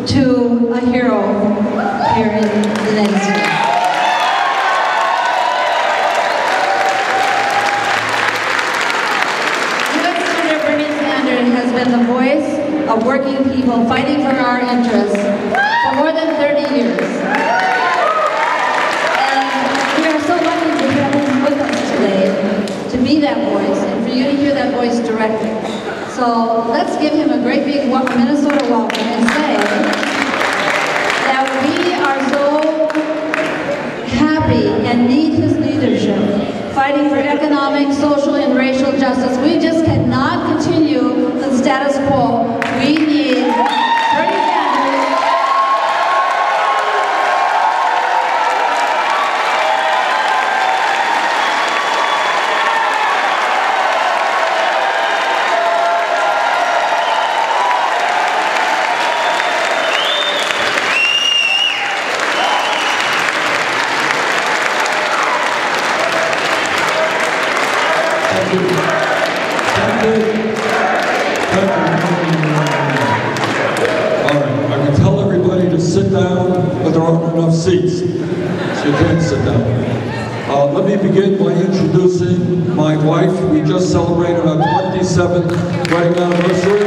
to a hero here in the United States. Has been the voice of working people fighting for our interests for more than 30 years. And we are so lucky to have him with us today, to be that voice, and for you to hear that voice directly. So let's give him a great big Minnesota welcome and say that we are so happy and need his leadership, fighting for economic, social, and racial justice. We just cannot continue the status quo. We need Bernie Sanders. Seats, so you can't sit down. Let me begin by introducing my wife. We just celebrated our 27th wedding anniversary.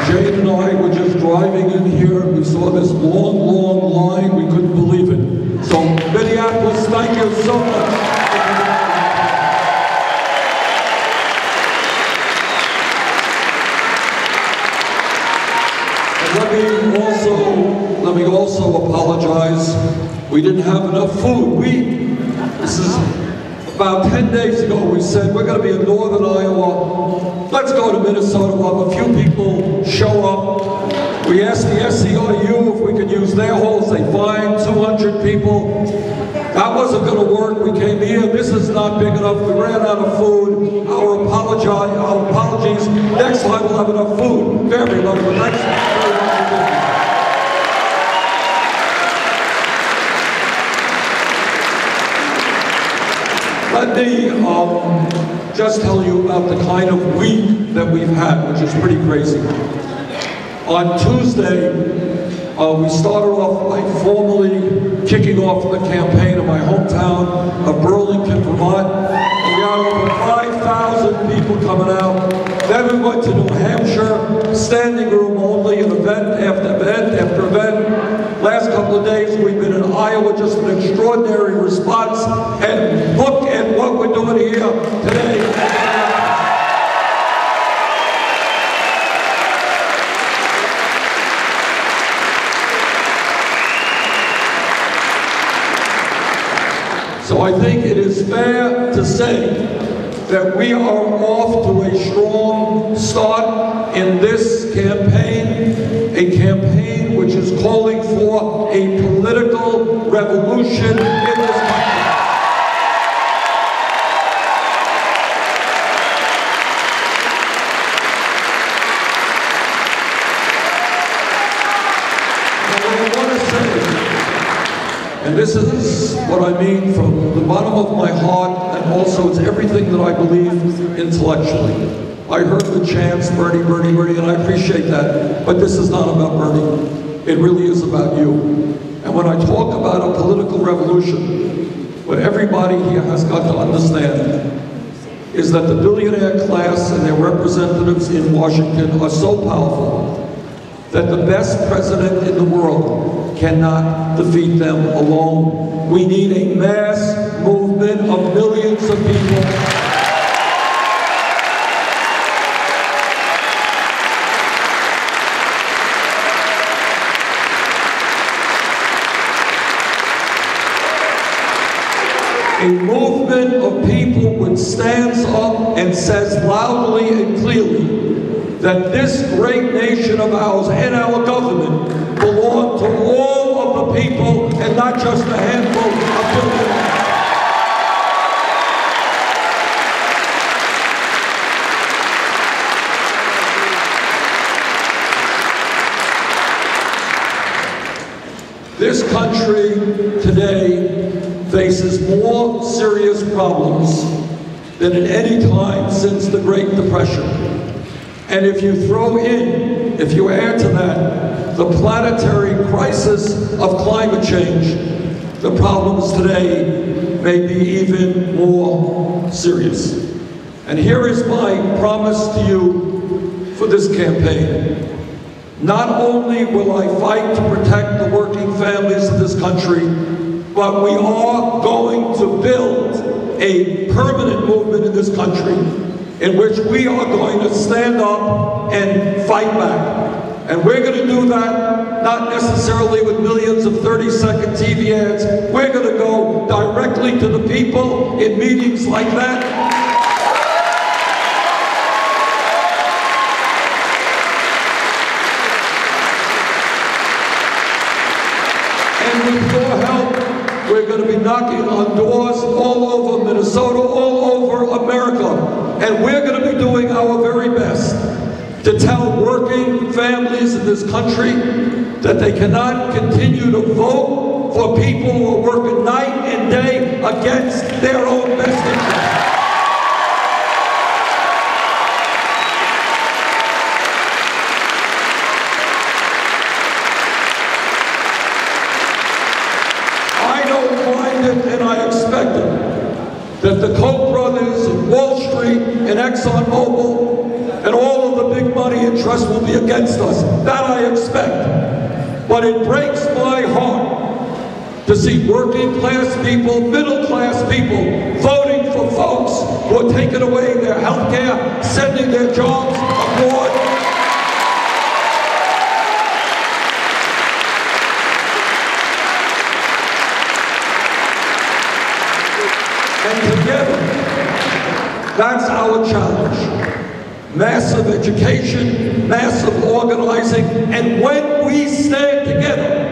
Jane and I were just driving in here. We saw this long, long line. We couldn't believe it. So, Minneapolis, thank you so much. Let me also apologize. We didn't have enough food. This is about 10 days ago, we said we're going to be in northern Iowa. Let's go to Minnesota. We'll have a few people show up. We asked the SEIU if we could use their halls. They find 200 people. That wasn't going to work. We came here. This is not big enough. We ran out of food. Our apologies. Next time we'll have enough food for everybody. But that's very much a Let me just tell you about the kind of week that we've had, which is pretty crazy. On Tuesday, we started off by formally kicking off the campaign in my hometown of Burlington, Vermont. And we had over 5,000 people coming out. Then we went to New Hampshire, standing room only, an event after event after event. Last couple of days we've been in Iowa, just an extraordinary response. And look at what we're doing here today. So I think it is fair to say that we are off to a strong start in this campaign, a campaign which is calling for a political revolution in this country. And this is what I mean from the bottom of my heart, and also it's everything that I believe intellectually. I heard the chants, Bernie, Bernie, Bernie, and I appreciate that, but this is not about Bernie. It really is about you. And when I talk about a political revolution, what everybody here has got to understand is that the billionaire class and their representatives in Washington are so powerful that the best president in the world cannot defeat them alone. We need a mass movement of millions of people. A movement of people which stands up and says loudly and clearly that this great nation of ours and our government belong to all of the people and not just a handful of billionaires. This country today faces more serious problems than at any time since the Great Depression. And if you if you add to that the planetary crisis of climate change, the problems today may be even more serious. And here is my promise to you for this campaign. Not only will I fight to protect the working families of this country, but we are going to build a permanent movement in this country in which we are going to stand up and fight back. And we're going to do that not necessarily with millions of 30-second TV ads. We're going to go directly to the people in meetings like that. And with your help, we're going to be knocking on doors all over Minnesota, all over America. And we're going to be doing our very best to tell working families in this country that they cannot continue to vote for people who are working night and day against their own best interests. And I expected that the Koch brothers and Wall Street and ExxonMobil and all of the big money interests will be against us. That I expect. But it breaks my heart to see working class people, middle class people voting for folks who are taking away their health care, sending their jobs abroad. And together, that's our challenge. Massive education, massive organizing, and when we stand together,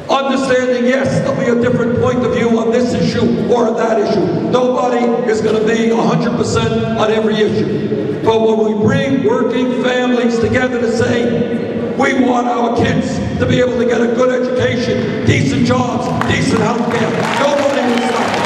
understanding, yes, there'll be a different point of view on this issue or on that issue. Nobody is going to be 100% on every issue. But when we bring working families together to say, we want our kids to be able to get a good education, decent jobs, decent health care, nobody will stop.